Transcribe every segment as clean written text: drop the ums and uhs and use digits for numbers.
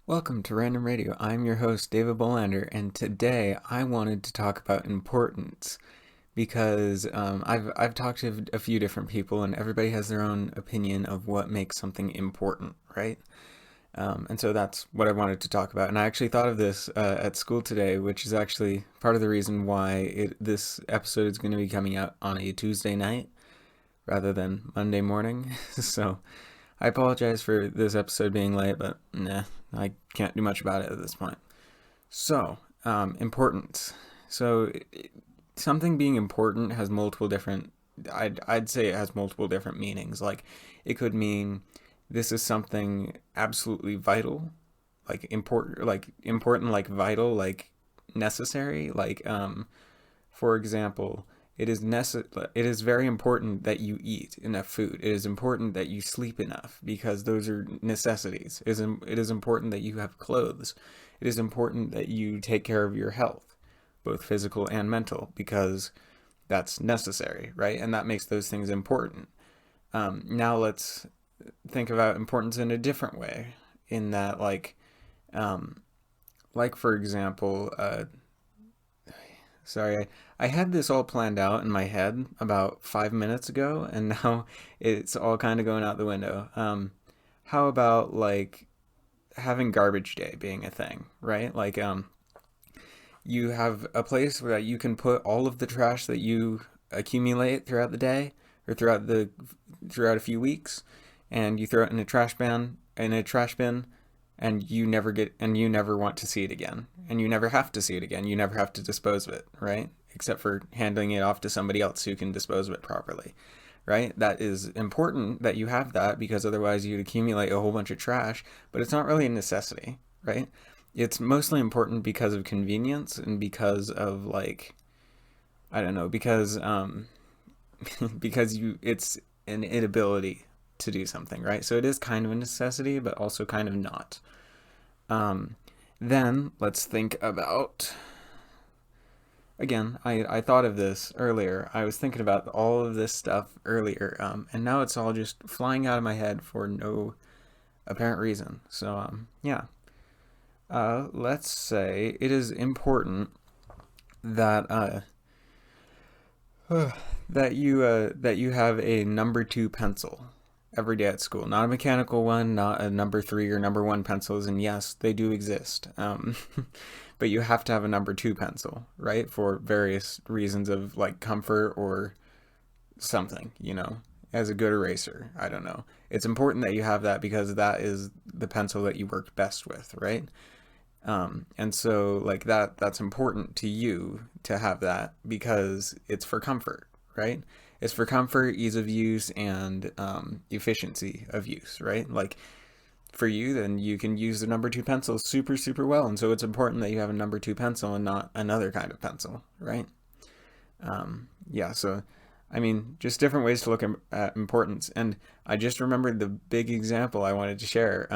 Welcome to Random Radio. I'm your host, David Bolander, and today I wanted to talk about importance because I've talked to a few different people, and everybody has their own opinion of what makes something important, right? And so that's what I wanted to talk about. And I actually thought of this at school today, which is actually part of the reason why this episode is going to be coming out on a Tuesday night rather than Monday morning. So I apologize for this episode being late, but nah, I can't do much about it at this point. So, importance. So, something being important has multiple different. I'd say it has multiple different meanings. Like, it could mean this is something absolutely vital, like vital, like necessary. For example, it is very important that you eat enough food. It is important that you sleep enough because those are necessities. It is important that you have clothes. It is important that you take care of your health, both physical and mental, because that's necessary, right? And that makes those things important. Now let's think about importance in a different way. In that, um, like for example, sorry, I had this all planned out in my head about 5 minutes ago, and now it's all kind of going out the window. How about like having garbage day being a thing, right? You have a place where you can put all of the trash that you accumulate throughout the day or throughout a few weeks, and you throw it in a trash bin, and you never want to see it again, and you never have to see it again. You never have to dispose of it, right? Except for handing it off to somebody else who can dispose of it properly, right? That is important that you have that because otherwise you'd accumulate a whole bunch of trash, but it's not really a necessity, right? It's mostly important because of convenience and because of I don't know, because it's an inability to do something, right? So it is kind of a necessity, but also kind of not. Um, then let's think about again. I thought of this earlier. I was thinking about all of this stuff earlier, and now it's all just flying out of my head for no apparent reason. So yeah. Let's say it is important that that you have a number two pencil every day at school. Not a mechanical one, not a number three or number one pencils. And yes, they do exist. But you have to have a number two pencil, right? For various reasons of like comfort or something, as a good eraser. I don't know. It's important that you have that because that is the pencil that you work best with, right? And so like that's important to you to have that because it's for comfort, right? It's for comfort, ease of use, and efficiency of use, right? Like for you, then you can use the number two pencil super, super well. And so it's important that you have a number two pencil and not another kind of pencil, right? Yeah, so I mean, just different ways to look at importance. And I just remembered the big example I wanted to share.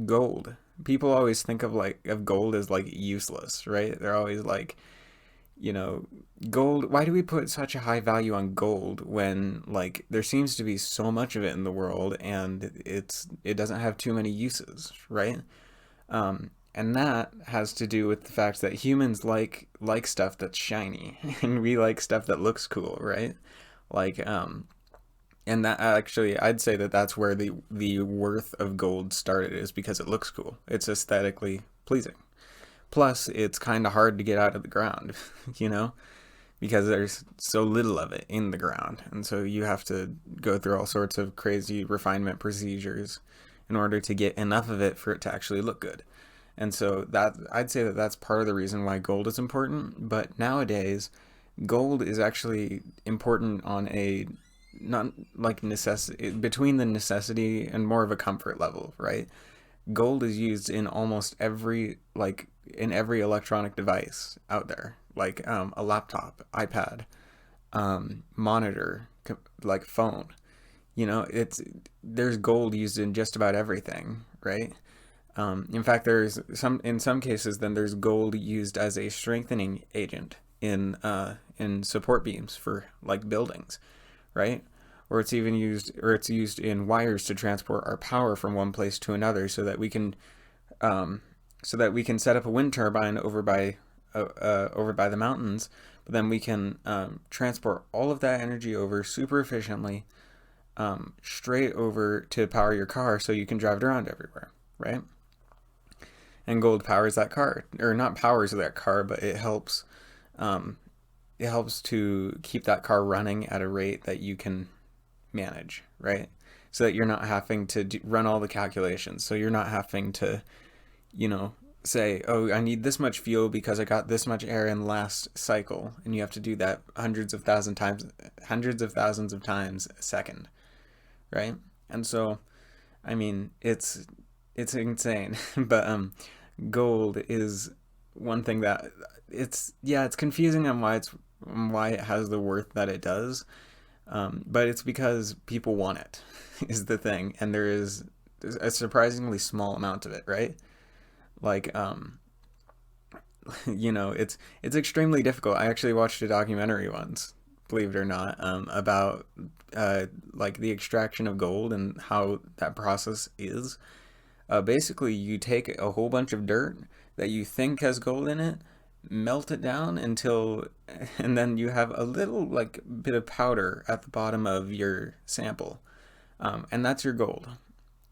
Gold. People always think of gold as like useless, right? They're always like, you know, gold. Why do we put such a high value on gold when like there seems to be so much of it in the world and it doesn't have too many uses, right? And that has to do with the fact that humans like stuff that's shiny, and we like stuff that looks cool, right? Like and that actually I'd say that that's where the worth of gold started is because it looks cool. It's aesthetically pleasing. Plus, it's kind of hard to get out of the ground, you know, because there's so little of it in the ground, and so you have to go through all sorts of crazy refinement procedures in order to get enough of it for it to actually look good. And so that I'd say that that's part of the reason why gold is important. But nowadays, gold is actually important on a not like necessity between the necessity and more of a comfort level, right? Gold is used in almost every in every electronic device out there, like a laptop, iPad, monitor, like phone. It's there's gold used in just about everything, right? In fact, there's in some cases then there's gold used as a strengthening agent in support beams for like buildings, right? Or it's used in wires to transport our power from one place to another so that we can um, so that we can set up a wind turbine over by the mountains. But then we can transport all of that energy over super efficiently, straight over to power your car, so you can drive it around everywhere, right? And gold powers that car, or not powers that car, but um, it helps to keep that car running at a rate that you can manage, right? So that you're not having to run all the calculations. So you're not having to, you know, say, oh, I need this much fuel because I got this much air in the last cycle, and you have to do that hundreds of thousands of times a second, right? And so, I mean, it's insane, but gold is one thing that it's confusing on why it has the worth that it does, but it's because people want it is the thing, and there's a surprisingly small amount of it, right? Like, it's extremely difficult. I actually watched a documentary once, believe it or not, about like the extraction of gold and how that process is. Basically, you take a whole bunch of dirt that you think has gold in it, melt it down until, and then you have a little like bit of powder at the bottom of your sample, and that's your gold.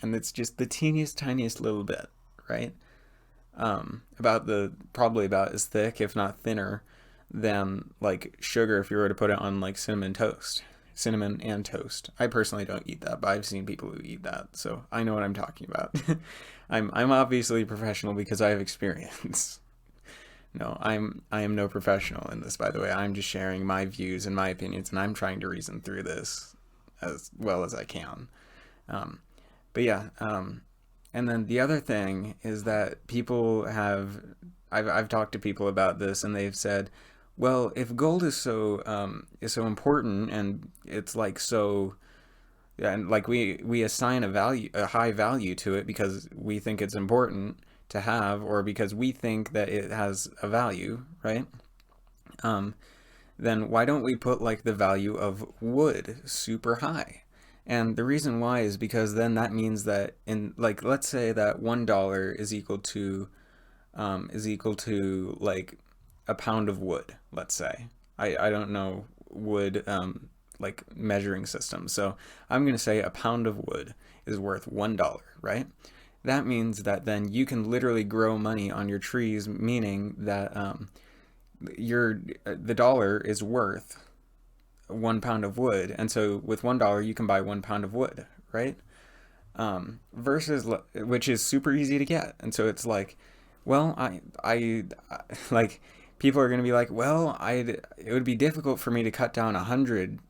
And it's just the teeniest, tiniest little bit, right? About the probably about as thick, if not thinner, than like sugar if you were to put it on like cinnamon and toast. I personally don't eat that, but I've seen people who eat that, so I know what I'm talking about. I'm obviously a professional because I have experience. No, I am no professional in this, by the way. I'm just sharing my views and my opinions, and I'm trying to reason through this as well as I can. Um, but yeah, and then the other thing is that I've talked to people about this, and they've said, well, if gold is so important, and it's like so, yeah, and like we assign a high value to it because we think it's important to have, or because we think that it has a value, right? Um, then why don't we put like the value of wood super high? And the reason why is because then that means that in like let's say that $1 is equal to like a pound of wood, let's say. I don't know wood like measuring system. So I'm going to say a pound of wood is worth $1, right? That means that then you can literally grow money on your trees, meaning that the dollar is worth 1 pound of wood, and so with $1 you can buy 1 pound of wood, right? Versus which is super easy to get, and so it's like, well, like people are going to be like, well, it would be difficult for me to cut down 100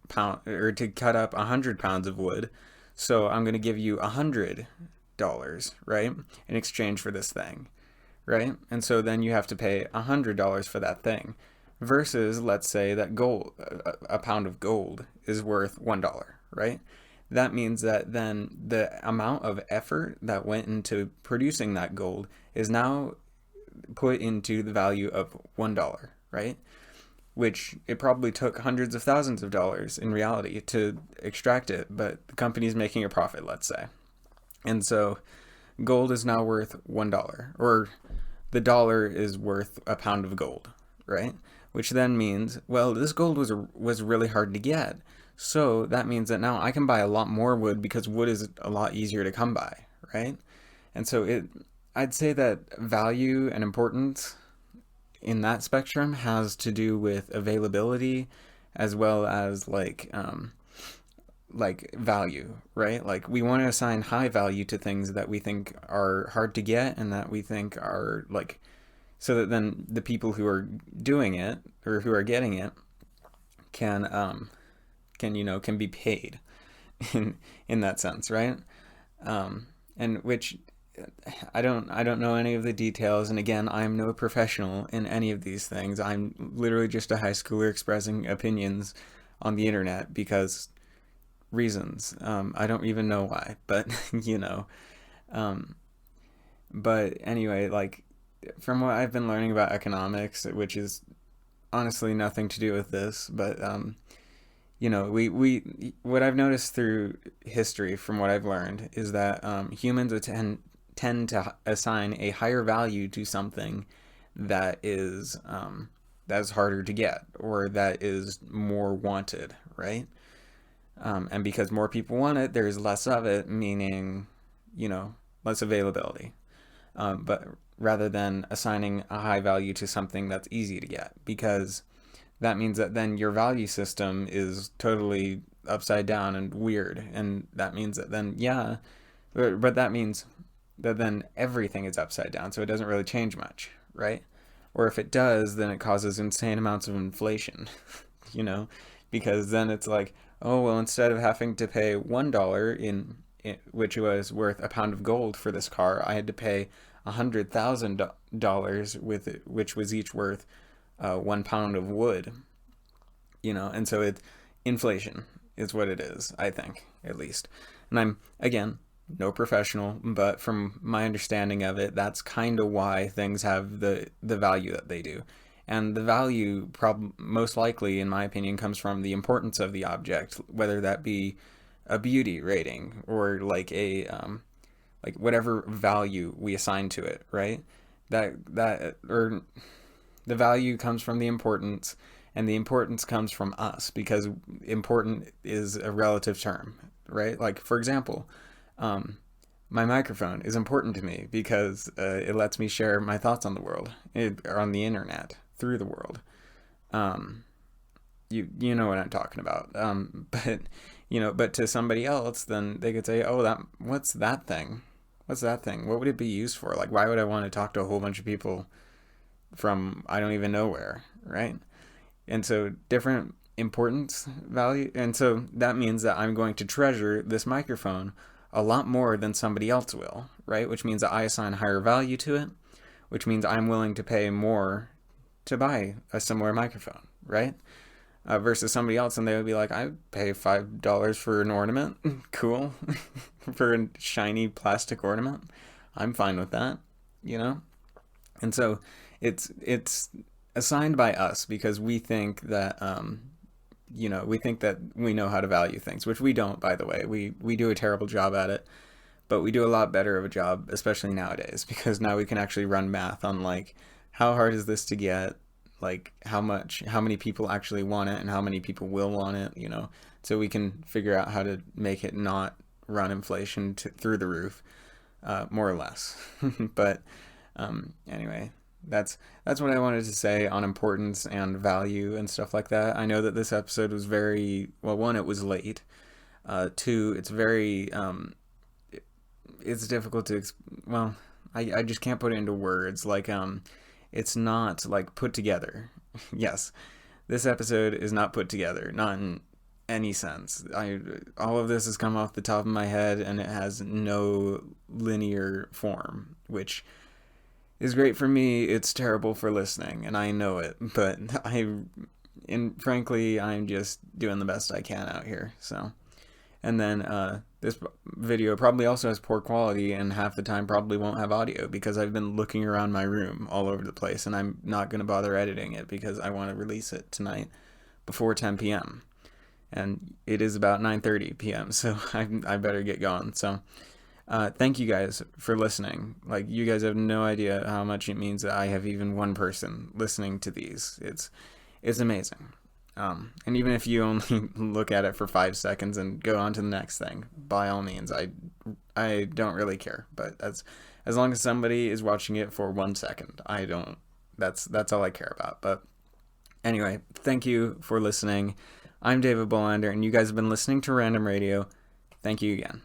pound or to cut up 100 pounds of wood, so I'm going to give you $100, right, in exchange for this thing, right? And so then you have to pay $100 for that thing. Versus, let's say that a pound of gold is worth $1, right? That means that then the amount of effort that went into producing that gold is now put into the value of $1, right? Which it probably took hundreds of thousands of dollars in reality to extract it, but the company's making a profit, let's say. And so gold is now worth $1, or the dollar is worth a pound of gold, right? Which then means, well, this gold was really hard to get. So that means that now I can buy a lot more wood because wood is a lot easier to come by, right? And so I'd say that value and importance in that spectrum has to do with availability as well as like value, right? Like we want to assign high value to things that we think are hard to get and that we think are like, so that then the people who are doing it or who are getting it can can be paid in that sense, right? And which I don't know any of the details, and again, I'm no professional in any of these things. I'm literally just a high schooler expressing opinions on the internet because reasons. I don't even know why, but you know. Um, but anyway, like from what I've been learning about economics, which is honestly nothing to do with this, but we what I've noticed through history, from what I've learned, is that humans tend to assign a higher value to something that is harder to get, or that is more wanted, right? And because more people want it, there's less of it, meaning, less availability. But rather than assigning a high value to something that's easy to get, because that means that then your value system is totally upside down and weird. And that means that then, yeah, but that means that then everything is upside down. So it doesn't really change much, right? Or if it does, then it causes insane amounts of inflation, you know, because then it's like, oh, well, instead of having to pay $1 which was worth a pound of gold for this car, I had to pay $100,000 with it, which was each worth 1 pound of wood, and so inflation is what it is, I think, at least. And I'm, again, no professional, but from my understanding of it, that's kind of why things have the value that they do. And the value, most likely, in my opinion, comes from the importance of the object, whether that be a beauty rating or like like whatever value we assign to it, right? Or the value comes from the importance, and the importance comes from us, because important is a relative term, right? Like, for example, my microphone is important to me because it lets me share my thoughts on the world, or on the internet, through the world. Um, you know what I'm talking about. But to somebody else, then they could say, "Oh, what's that thing? What's that thing? What would it be used for? Like, why would I want to talk to a whole bunch of people from I don't even know where, right?" And so different importance value, and so that means that I'm going to treasure this microphone a lot more than somebody else will, right? Which means that I assign higher value to it, which means I'm willing to pay more to buy a similar microphone, right? Versus somebody else, and they would be like, I pay $5 for an ornament. Cool. For a shiny plastic ornament. I'm fine with that, you know? And so it's assigned by us because we think that we know how to value things, which we don't, by the way. We do a terrible job at it, but we do a lot better of a job, especially nowadays, because now we can actually run math on, like, how hard is this to get, like how many people actually want it and how many people will want it, so we can figure out how to make it not run inflation through the roof, more or less. But anyway, that's what I wanted to say on importance and value and stuff like that. I know that this episode was very, well, one, it was late. Two, it's very it's difficult to well, I just can't put it into words. Like, it's not like put together. Yes, this episode is not put together, not in any sense. All of this has come off the top of my head, and it has no linear form, which is great for me. It's terrible for listening, and I know it. But frankly, I'm just doing the best I can out here. So, and then this video probably also has poor quality, and half the time probably won't have audio because I've been looking around my room all over the place, and I'm not going to bother editing it because I want to release it tonight before 10 p.m. And it is about 9:30 p.m., so I better get going. So thank you guys for listening. Like, you guys have no idea how much it means that I have even one person listening to these. It's amazing. And even if you only look at it for 5 seconds and go on to the next thing, by all means, I don't really care. But as long as somebody is watching it for 1 second, I don't. That's all I care about. But anyway, thank you for listening. I'm David Bolander, and you guys have been listening to Random Radio. Thank you again.